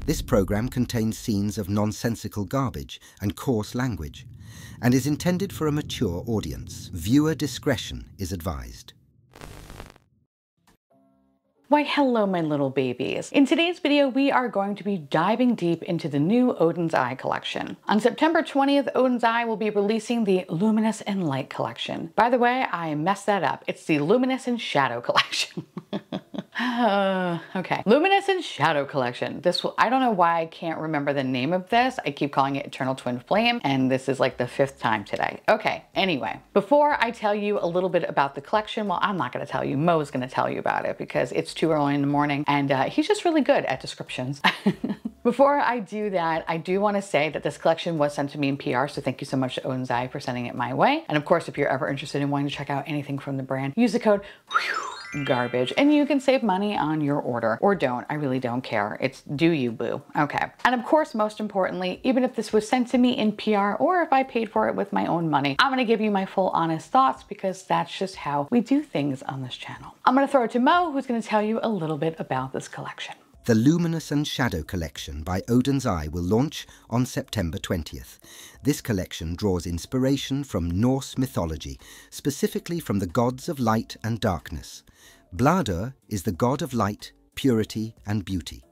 This program contains scenes of nonsensical garbage and coarse language, and is intended for a mature audience. Viewer discretion is advised. Why hello my little babies. In today's video we are going to be diving deep into the new Oden's Eye collection. On September 20th, Oden's Eye will be releasing the Luminous and Light collection. By the way, I messed that up. It's the Luminous and Shadow collection. Okay. Luminous and Shadow collection. I don't know why I can't remember the name of this. I keep calling it Eternal Twin Flame, and this is like the 5th time today. Okay, anyway, before I tell you a little bit about the collection, well, I'm not gonna tell you, Mo's gonna tell you about it because it's too early in the morning and he's just really good at descriptions. Before I do that, I do want to say that this collection was sent to me in PR, so thank you so much to Oden's Eye for sending it my way. And of course, if you're ever interested in wanting to check out anything from the brand, use the code garbage and you can save money on your order, or don't. I really don't care. It's do you, boo. Okay. And of course, most importantly, even if this was sent to me in PR or if I paid for it with my own money, I'm going to give you my full honest thoughts because that's just how we do things on this channel. I'm going to throw it to Mo, who's going to tell you a little bit about this collection. The Luminous and Shadow collection by Oden's Eye will launch on September 20th. This collection draws inspiration from Norse mythology, specifically from the gods of light and darkness. Bladur is the god of light, purity and beauty.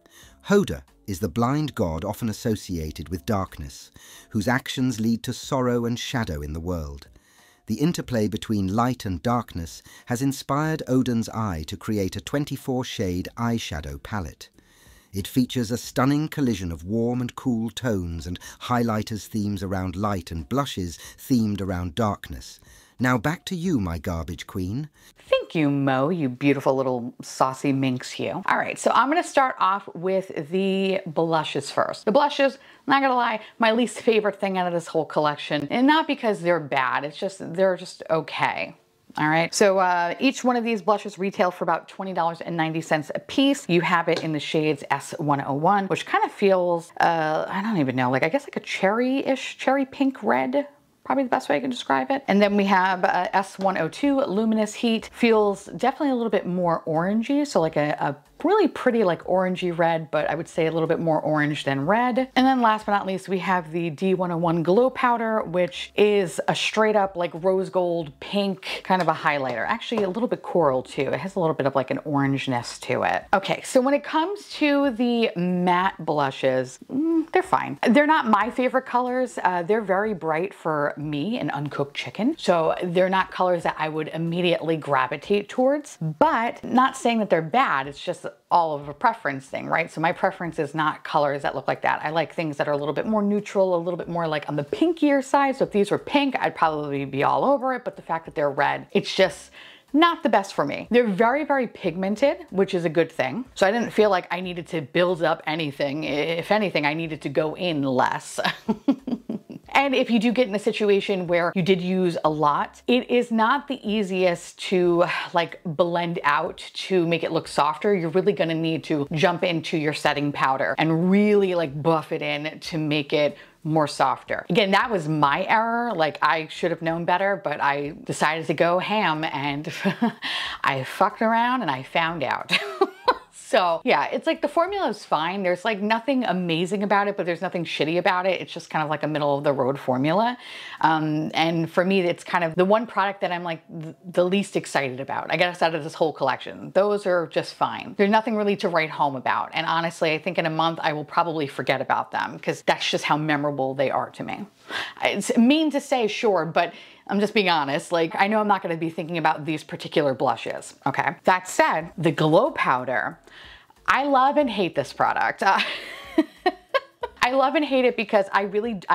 Hoder is the blind god often associated with darkness, whose actions lead to sorrow and shadow in the world. The interplay between light and darkness has inspired Oden's Eye to create a 24-shade eyeshadow palette. It features a stunning collision of warm and cool tones and highlighters themes around light and blushes themed around darkness. Now back to you, my garbage queen. Thank you, Mo, you beautiful little saucy minx you. All right, so I'm gonna start off with the blushes first. The blushes, not gonna lie, my least favorite thing out of this whole collection, and not because they're bad, it's just, they're just okay. All right, so each one of these blushes retail for about $20.90 a piece. You have it in the shades S101, which kind of feels, I don't even know, like I guess like a cherry-ish, cherry pink red. Probably the best way I can describe it. And then we have S102, Luminous Heat. Feels definitely a little bit more orangey, so like a really pretty like orangey red, but I would say a little bit more orange than red. And then last but not least, we have the D101 Glow Powder, which is a straight up like rose gold pink kind of a highlighter. Actually a little bit coral too. It has a little bit of like an orangeness to it. Okay, so when it comes to the matte blushes, they're fine. They're not my favorite colors. They're very bright for me, an uncooked chicken. So they're not colors that I would immediately gravitate towards, but not saying that they're bad. It's just all of a preference thing, right? So my preference is not colors that look like that. I like things that are a little bit more neutral, a little bit more like on the pinkier side. So if these were pink, I'd probably be all over it. But the fact that they're red, it's just not the best for me. They're very, very pigmented, which is a good thing. So I didn't feel like I needed to build up anything. If anything, I needed to go in less. And if you do get in a situation where you did use a lot, it is not the easiest to like blend out to make it look softer. You're really gonna need to jump into your setting powder and really like buff it in to make it more softer. Again, that was my error. Like I should have known better, but I decided to go ham and I fucked around and I found out. So yeah, it's like the formula is fine. There's like nothing amazing about it, but there's nothing shitty about it. It's just kind of like a middle of the road formula. And for me, it's kind of the one product that I'm like the least excited about, I guess, out of this whole collection. Those are just fine. There's nothing really to write home about. And honestly, I think in a month I will probably forget about them because that's just how memorable they are to me. It's mean to say, sure, but I'm just being honest. Like, I know I'm not going to be thinking about these particular blushes, okay? That said, the Glow Powder, I love and hate this product. I love and hate it because I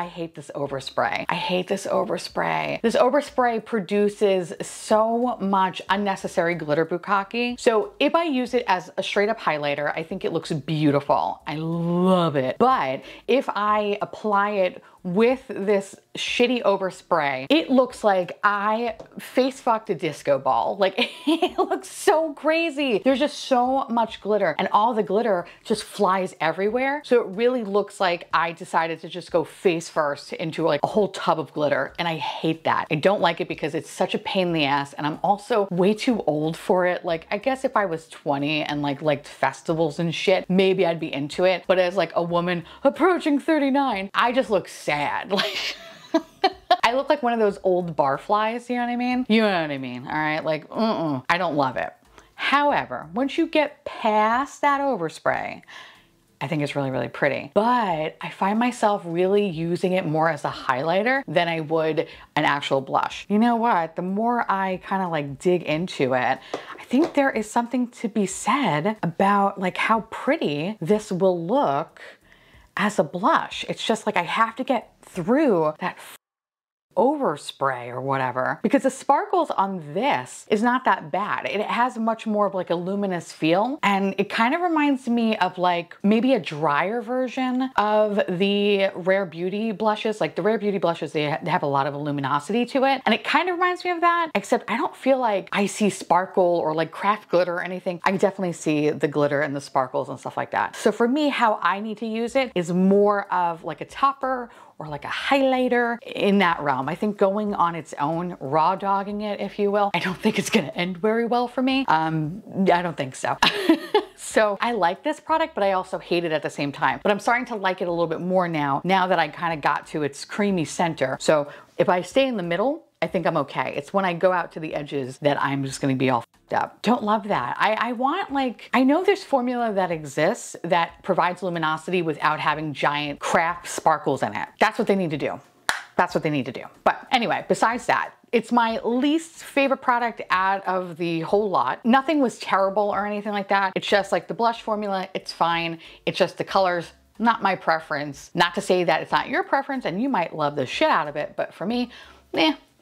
hate this overspray. I hate this overspray. This overspray produces so much unnecessary glitter bukkake. So if I use it as a straight up highlighter, I think it looks beautiful. I love it. But if I apply it with this shitty overspray, it looks like I face fucked a disco ball. Like, it looks so crazy. There's just so much glitter, and all the glitter just flies everywhere. So it really looks like I decided to just go face first into like a whole tub of glitter, and I hate that. I don't like it because it's such a pain in the ass, and I'm also way too old for it. Like, I guess if I was 20 and like liked festivals and shit, maybe I'd be into it. But as like a woman approaching 39, I just look sad. Like, I look like one of those old barflies, you know what I mean? You know what I mean, all right? Like, I don't love it. However, once you get past that overspray, I think it's really, really pretty. But I find myself really using it more as a highlighter than I would an actual blush. You know what? The more I kind of like dig into it, I think there is something to be said about like how pretty this will look as a blush. It's just like I have to get through that overspray or whatever, because the sparkles on this is not that bad. It has much more of like a luminous feel, and it kind of reminds me of like maybe a drier version of the Rare Beauty blushes. Like the Rare Beauty blushes, they have a lot of luminosity to it, and it kind of reminds me of that, except I don't feel like I see sparkle or like craft glitter or anything. I definitely see the glitter and the sparkles and stuff like that. So for me, how I need to use it is more of like a topper or like a highlighter in that realm. I think going on its own, raw dogging it, if you will, I don't think it's gonna end very well for me. I don't think so. So I like this product, but I also hate it at the same time. But I'm starting to like it a little bit more now that I kind of got to its creamy center. So if I stay in the middle, I think I'm okay. It's when I go out to the edges that I'm just gonna be all f***ed up. Don't love that. I want like, I know there's formula that exists that provides luminosity without having giant craft sparkles in it. That's what they need to do. That's what they need to do. But anyway, besides that, it's my least favorite product out of the whole lot. Nothing was terrible or anything like that. It's just like the blush formula, it's fine. It's just the colors, not my preference. Not to say that it's not your preference and you might love the shit out of it, but for me,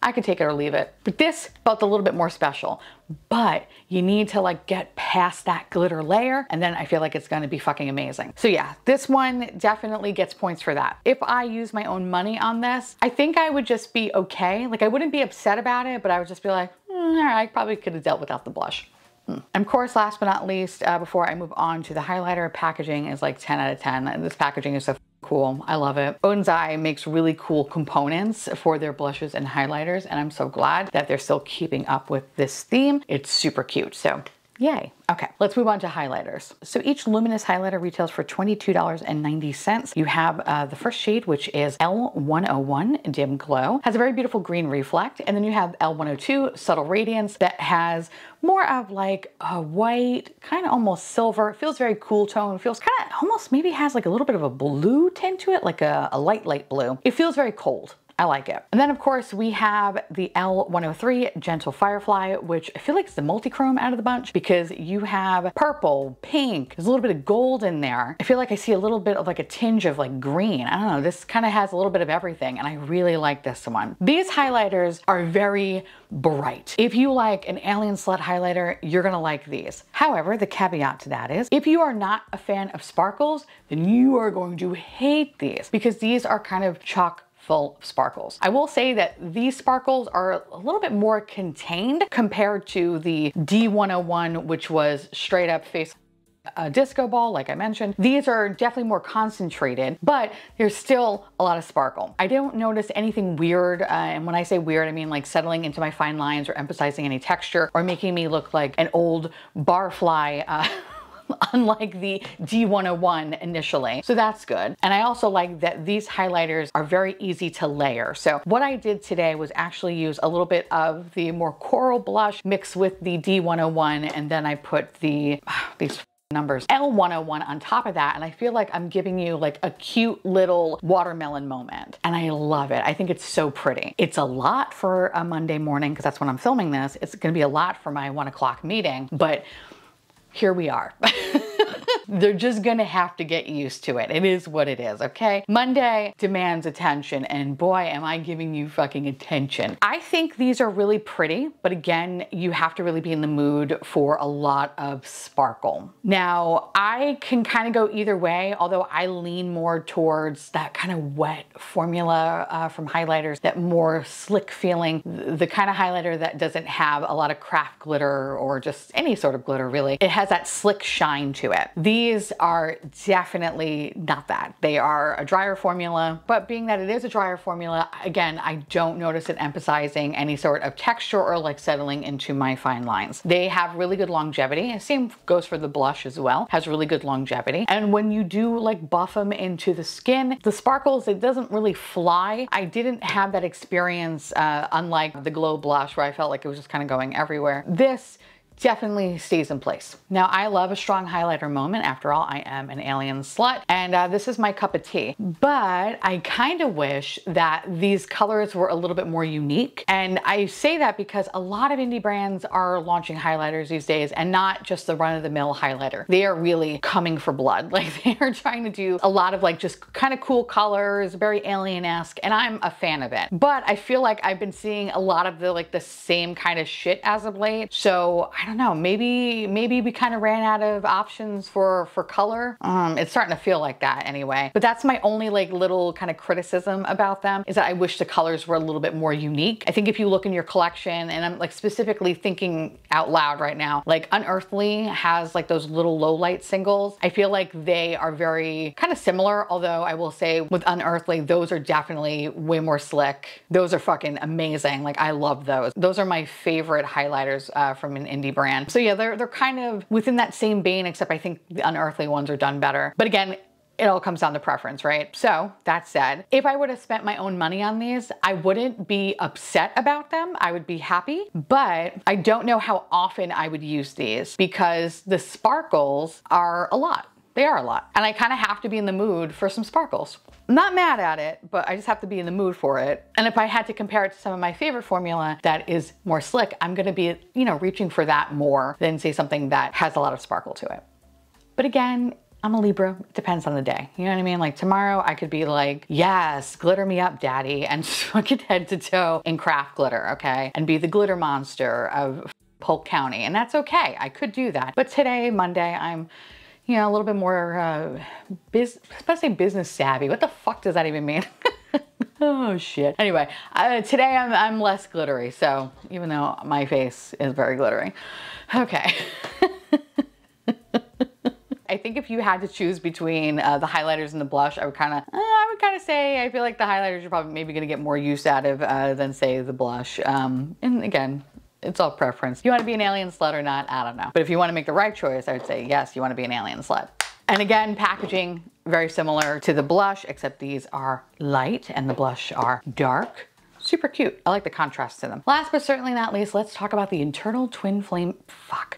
I could take it or leave it. But this felt a little bit more special, but you need to like get past that glitter layer, and then I feel like it's gonna be fucking amazing. So yeah, this one definitely gets points for that. If I use my own money on this, I think I would just be okay. Like I wouldn't be upset about it, but I would just be like, all right, I probably could have dealt without the blush. And of course, last but not least, before I move on to the highlighter, packaging is like 10 out of 10. This packaging is so cool. I love it. Oden's Eye makes really cool components for their blushes and highlighters, and I'm so glad that they're still keeping up with this theme. It's super cute. So yay. Okay, let's move on to highlighters. So each luminous highlighter retails for $22.90. You have the first shade, which is L101 Dim Glow. Has a very beautiful green reflect. And then you have L102 Subtle Radiance that has more of like a white, kind of almost silver. It feels very cool tone. It feels kind of almost maybe has like a little bit of a blue tint to it, like a light blue. It feels very cold. I like it. And then of course we have the L103 Gentle Firefly, which I feel like is the multi-chrome out of the bunch because you have purple, pink, there's a little bit of gold in there. I feel like I see a little bit of like a tinge of like green. I don't know, this kind of has a little bit of everything and I really like this one. These highlighters are very bright. If you like an alien slut highlighter, you're gonna like these. However, the caveat to that is if you are not a fan of sparkles, then you are going to hate these because these are kind of chock full of sparkles. I will say that these sparkles are a little bit more contained compared to the D101, which was straight up face a disco ball, like I mentioned. These are definitely more concentrated, but there's still a lot of sparkle. I don't notice anything weird, and when I say weird, I mean like settling into my fine lines or emphasizing any texture or making me look like an old barfly, unlike the D101 initially. So that's good. And I also like that these highlighters are very easy to layer. So what I did today was actually use a little bit of the more coral blush mixed with the D101, and then I put the, these numbers, L101 on top of that, and I feel like I'm giving you like a cute little watermelon moment. And I love it. I think it's so pretty. It's a lot for a Monday morning because that's when I'm filming this. It's gonna be a lot for my 1 o'clock meeting, but here we are. they're just gonna have to get used to it. It is what it is, okay? Monday demands attention, and boy, am I giving you fucking attention. I think these are really pretty, but again, you have to really be in the mood for a lot of sparkle. Now, I can kind of go either way, although I lean more towards that kind of wet formula from highlighters, that more slick feeling, the kind of highlighter that doesn't have a lot of craft glitter or just any sort of glitter really. It has that slick shine to it. These are definitely not that. They are a drier formula, but being that it is a drier formula, again, I don't notice it emphasizing any sort of texture or like settling into my fine lines. They have really good longevity. Same goes for the blush as well, has really good longevity. And when you do like buff them into the skin, the sparkles, it doesn't really fly. I didn't have that experience unlike the Glow blush where I felt like it was just kind of going everywhere. This definitely stays in place. Now, I love a strong highlighter moment. After all, I am an alien slut, and this is my cup of tea. But I kind of wish that these colors were a little bit more unique. And I say that because a lot of indie brands are launching highlighters these days, and not just the run-of-the-mill highlighter. They are really coming for blood. Like, they are trying to do a lot of like just kind of cool colors, very alien-esque, and I'm a fan of it. But I feel like I've been seeing a lot of the same kind of shit as of late. So I don't know, maybe we kind of ran out of options for color. It's starting to feel like that anyway. But that's my only like little kind of criticism about them, is that I wish the colors were a little bit more unique. I think if you look in your collection, and I'm like specifically thinking out loud right now, like Unearthly has like those little low light singles. I feel like they are very kind of similar, although I will say with Unearthly, those are definitely way more slick. Those are fucking amazing. Like, I love those. Those are my favorite highlighters from an indie brand. So yeah, they're kind of within that same vein, except I think the Unearthly ones are done better. But again, it all comes down to preference, right? So that said, if I would have spent my own money on these, I wouldn't be upset about them. I would be happy, but I don't know how often I would use these because the sparkles are a lot. They are a lot. And I kind of have to be in the mood for some sparkles. I'm not mad at it, but I just have to be in the mood for it. And if I had to compare it to some of my favorite formula that is more slick, I'm gonna be, you know, reaching for that more than say something that has a lot of sparkle to it. But again, I'm a Libra, it depends on the day. You know what I mean? Like tomorrow I could be like, yes, glitter me up, daddy, and fucking head to toe in craft glitter, okay? And be the glitter monster of Polk County, and that's okay. I could do that. But today, Monday, I'm, you know, a little bit more, let's say business savvy. What the fuck does that even mean? Oh shit. Anyway, today I'm less glittery, so even though my face is very glittery. Okay. I think if you had to choose between the highlighters and the blush, I would kind of say I feel like the highlighters you're probably maybe gonna get more use out of than say the blush. And again, it's all preference. You want to be an alien slut or not? I don't know. But if you want to make the right choice, I would say yes, you want to be an alien slut. And again, packaging very similar to the blush, except these are light and the blush are dark. Super cute. I like the contrast to them. Last but certainly not least, let's talk about the Eternal Twin Flame.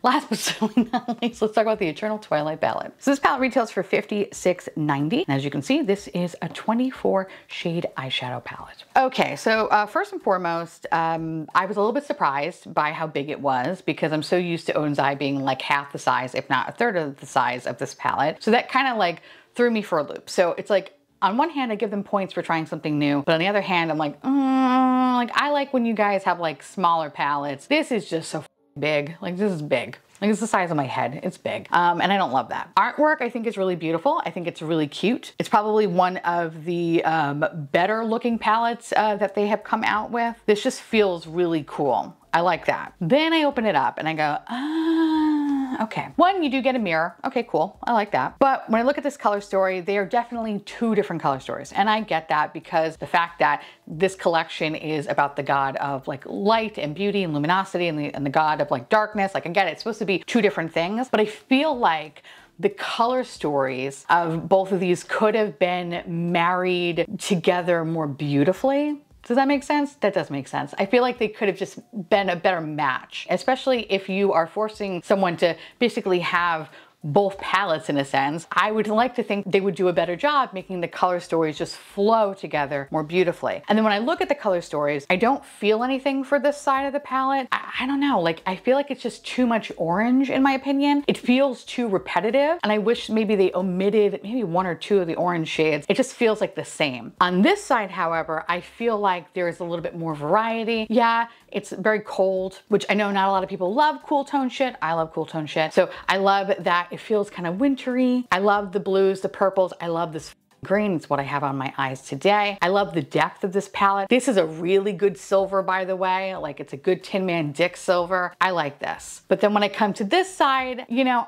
Last but certainly not least, let's talk about the Eternal Twilight palette. So this palette retails for $56.90. And as you can see, this is a 24 shade eyeshadow palette. Okay, so first and foremost, I was a little bit surprised by how big it was because I'm so used to Oden's Eye being like half the size, if not a third of the size of this palette. So that kind of like threw me for a loop. So it's like, on one hand, I give them points for trying something new, but on the other hand, I'm like, I like when you guys have like smaller palettes. This is just so big. Like, this is big. Like, it's the size of my head. It's big. And I don't love that. Artwork, I think, is really beautiful. I think it's really cute. It's probably one of the better looking palettes that they have come out with. This just feels really cool. I like that. Then I open it up and I go, okay. One, you do get a mirror. Okay, cool. I like that. But when I look at this color story, they are definitely two different color stories. And I get that because the fact that this collection is about the god of like light and beauty and luminosity and the god of like darkness. Like, I get it. It's supposed to be two different things, but I feel like the color stories of both of these could have been married together more beautifully. Does that make sense? That does make sense. I feel like they could have just been a better match, especially if you are forcing someone to basically have both palettes in a sense. I would like to think they would do a better job making the color stories just flow together more beautifully. And then when I look at the color stories, I don't feel anything for this side of the palette. I don't know, like I feel like it's just too much orange in my opinion. It feels too repetitive, and I wish maybe they omitted maybe one or two of the orange shades. It just feels like the same. On this side, however, I feel like there's a little bit more variety. Yeah, it's very cold, which I know not a lot of people love cool tone shit. I love cool tone shit. So I love that it feels kind of wintry. I love the blues, the purples. I love this green. It's what I have on my eyes today. I love the depth of this palette. This is a really good silver, by the way. Like it's a good Tin Man Dick silver. I like this. But then when I come to this side, you know,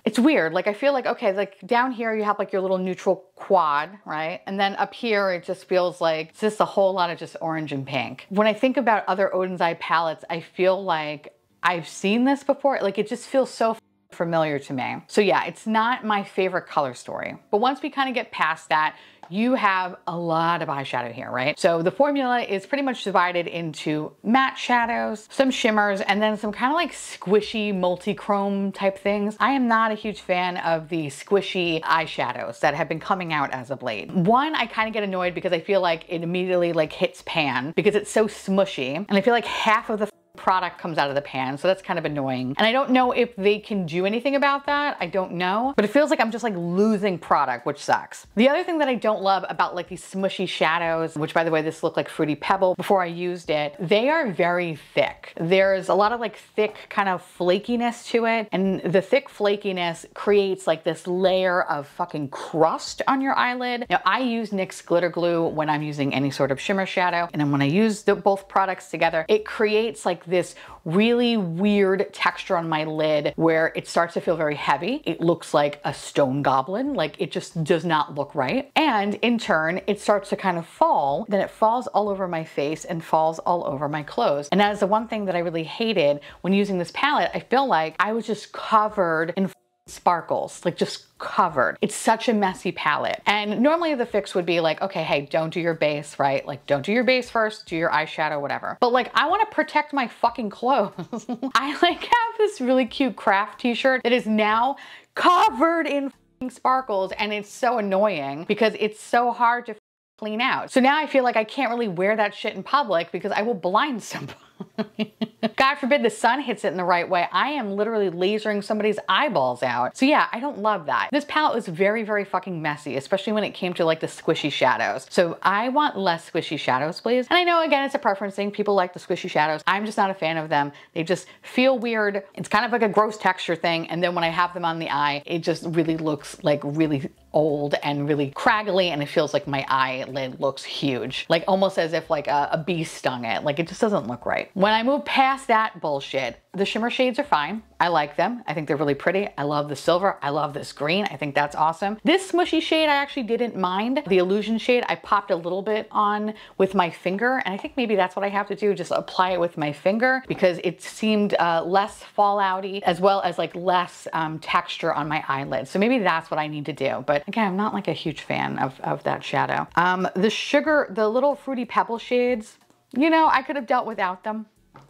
it's weird. Like I feel like, okay, like down here you have like your little neutral quad, right? And then up here it just feels like it's just a whole lot of just orange and pink. When I think about other Oden's Eye palettes, I feel like I've seen this before. Like it just feels so familiar to me. So yeah, it's not my favorite color story. But once we kind of get past that, you have a lot of eyeshadow here, right? So the formula is pretty much divided into matte shadows, some shimmers, and then some kind of like squishy multi-chrome type things. I am not a huge fan of the squishy eyeshadows that have been coming out as of late. One, I kind of get annoyed because I feel like it immediately like hits pan because it's so smushy. And I feel like half of the product comes out of the pan, so that's kind of annoying. And I don't know if they can do anything about that. I don't know, but it feels like I'm just like losing product, which sucks. The other thing that I don't love about like these smushy shadows, which by the way, this looked like Fruity Pebble before I used it, they are very thick. There's a lot of like thick kind of flakiness to it, and the thick flakiness creates like this layer of fucking crust on your eyelid. Now I use NYX glitter glue when I'm using any sort of shimmer shadow, and then when I use both products together, it creates like this really weird texture on my lid where it starts to feel very heavy. It looks like a stone goblin. Like it just does not look right. And in turn, it starts to kind of fall. Then it falls all over my face and falls all over my clothes. And that is the one thing that I really hated when using this palette. I feel like I was just covered in sparkles, like just covered. It's such a messy palette. And normally the fix would be like, okay, hey, don't do your base, right? Like don't do your base first, do your eyeshadow, whatever. But like, I want to protect my fucking clothes. I like have this really cute craft t-shirt that is now covered in sparkles, and it's so annoying because it's so hard to clean out. So now I feel like I can't really wear that shit in public because I will blind somebody. God forbid the sun hits it in the right way. I am literally lasering somebody's eyeballs out. So yeah, I don't love that. This palette was very, very fucking messy, especially when it came to like the squishy shadows. So I want less squishy shadows, please. And I know again, it's a preference thing. People like the squishy shadows. I'm just not a fan of them. They just feel weird. It's kind of like a gross texture thing. And then when I have them on the eye, it just really looks like really old and really craggly, and it feels like my eyelid looks huge. Like almost as if like a bee stung it. Like it just doesn't look right. When I move past that bullshit, the shimmer shades are fine. I like them. I think they're really pretty. I love the silver. I love this green. I think that's awesome. This smushy shade I actually didn't mind. The illusion shade I popped a little bit on with my finger, and I think maybe that's what I have to do, just apply it with my finger because it seemed less fallouty as well as like less texture on my eyelid. So maybe that's what I need to do. But again, I'm not like a huge fan of that shadow. The little Fruity Pebble shades, you know, I could have dealt without them.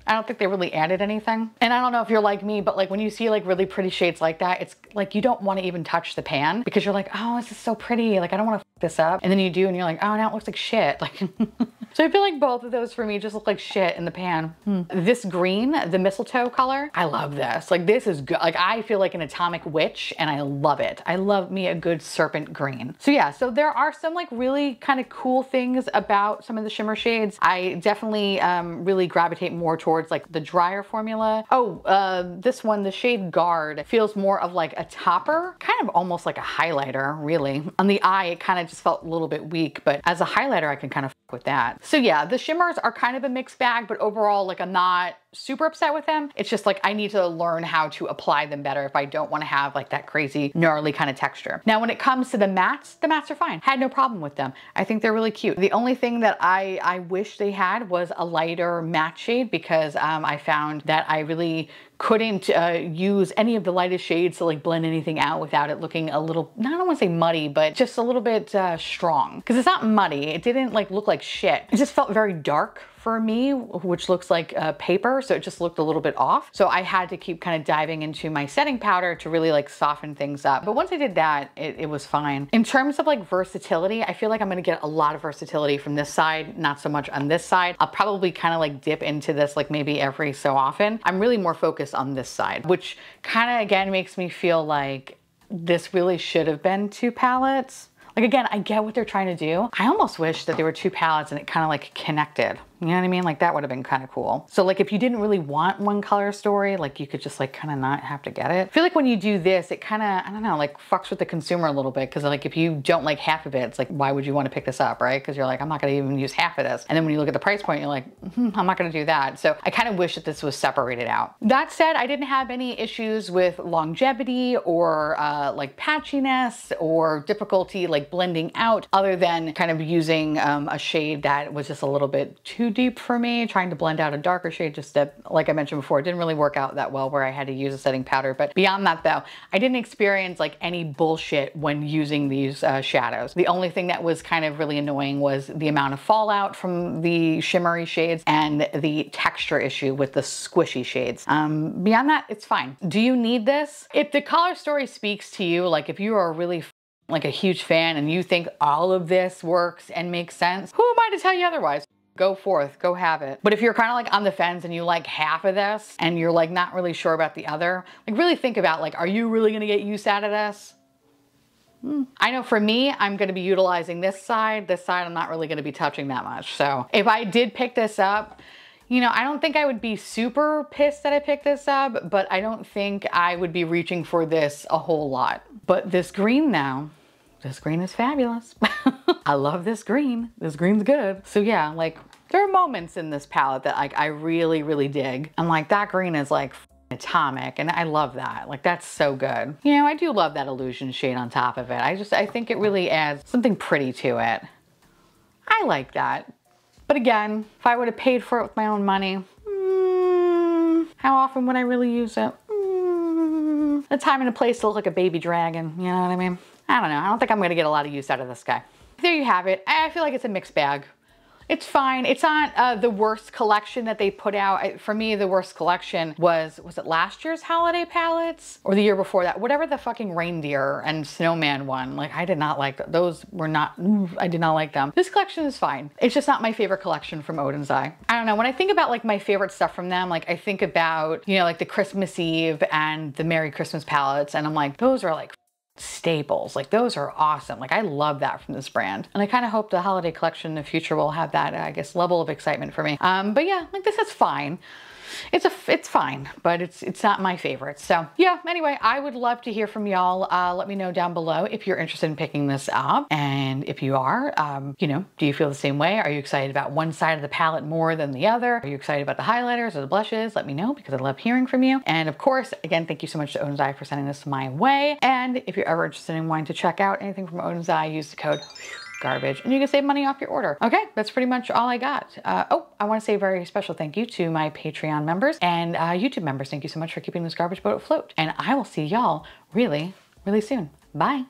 I don't think they really added anything. And I don't know if you're like me, but like when you see like really pretty shades like that, it's like you don't want to even touch the pan because you're like, oh, this is so pretty. Like I don't want to f this up. And then you do and you're like, oh, now it looks like shit. Like, so I feel like both of those for me just look like shit in the pan. This green, the mistletoe color, I love this. Like this is good. Like I feel like an atomic witch and I love it. I love me a good serpent green. So yeah, so there are some like really kind of cool things about some of the shimmer shades. I definitely really gravitate more towards like the drier formula. Oh, this one, the shade Guard, feels more of like a topper, kind of almost like a highlighter, really. On the eye, it kind of just felt a little bit weak, but as a highlighter, I can kind of f with that. So yeah, the shimmers are kind of a mixed bag, but overall, like I'm not super upset with them. It's just like I need to learn how to apply them better if I don't want to have like that crazy gnarly kind of texture. Now, when it comes to the mattes are fine. Had no problem with them. I think they're really cute. The only thing that I wish they had was a lighter matte shade because I found that I really couldn't use any of the lightest shades to like blend anything out without it looking a little, I don't want to say muddy, but just a little bit strong. Because it's not muddy. It didn't like look like shit. It just felt very dark for me, which looks like paper. So it just looked a little bit off. So I had to keep kind of diving into my setting powder to really like soften things up. But once I did that, it was fine. In terms of like versatility, I feel like I'm gonna get a lot of versatility from this side, not so much on this side. I'll probably kind of like dip into this like maybe every so often. I'm really more focused on this side, which kind of again makes me feel like this really should have been 2 palettes. Like again, I get what they're trying to do. I almost wish that there were 2 palettes and it kind of like connected. You know what I mean? Like that would have been kind of cool. So like if you didn't really want one color story, like you could just like kind of not have to get it. I feel like when you do this, it kind of, I don't know, like fucks with the consumer a little bit. Cause like if you don't like half of it, it's like, why would you want to pick this up, right? Cause you're like, I'm not gonna even use half of this. And then when you look at the price point, you're like, I'm not gonna do that. So I kind of wish that this was separated out. That said, I didn't have any issues with longevity or like patchiness or difficulty like blending out, other than kind of using a shade that was just a little bit too deep for me, trying to blend out a darker shade, just that, like I mentioned before, it didn't really work out that well where I had to use a setting powder. But beyond that though, I didn't experience like any bullshit when using these shadows. The only thing that was kind of really annoying was the amount of fallout from the shimmery shades and the texture issue with the squishy shades. Beyond that, it's fine. Do you need this? If the color story speaks to you, like if you are really like a huge fan and you think all of this works and makes sense, who am I to tell you otherwise? Go forth, go have it. But if you're kind of like on the fence and you like half of this and you're like not really sure about the other, like really think about like, are you really gonna get use out of this? I know for me, I'm gonna be utilizing this side. This side, I'm not really gonna be touching that much. So if I did pick this up, you know, I don't think I would be super pissed that I picked this up, but I don't think I would be reaching for this a whole lot. But this green now, this green is fabulous. I love this green. This green's good. So yeah, like there are moments in this palette that like I really, really dig. And like that green is like atomic and I love that. Like that's so good. You know, I do love that illusion shade on top of it. I think it really adds something pretty to it. I like that. But again, if I would have paid for it with my own money, how often would I really use it? A time and a place to look like a baby dragon, you know what I mean? I don't know. I don't think I'm gonna get a lot of use out of this guy. There you have it. I feel like it's a mixed bag. It's fine. It's not the worst collection that they put out. For me, the worst collection was it last year's holiday palettes? Or the year before that? Whatever the fucking reindeer and snowman one. Like, I did not like those. Were not, I did not like them. This collection is fine. It's just not my favorite collection from Oden's Eye. I don't know. When I think about like my favorite stuff from them, like I think about, you know, like the Christmas Eve and the Merry Christmas palettes. And I'm like, those are like staples. Like those are awesome. Like I love that from this brand. And I kind of hope the holiday collection in the future will have that, I guess, level of excitement for me. But yeah, like this is fine. It's fine, but it's not my favorite. So yeah, anyway, I would love to hear from y'all. Let me know down below if you're interested in picking this up. And if you are, you know, do you feel the same way? Are you excited about one side of the palette more than the other? Are you excited about the highlighters or the blushes? Let me know because I love hearing from you. And of course, again, thank you so much to Oden's Eye for sending this my way. And if you're ever interested in wanting to check out anything from Oden's Eye, use the code garbage and you can save money off your order. Okay, that's pretty much all I got. Oh, I want to say a very special thank you to my Patreon members and YouTube members. Thank you so much for keeping this garbage boat afloat. And I will see y'all really, really soon. Bye.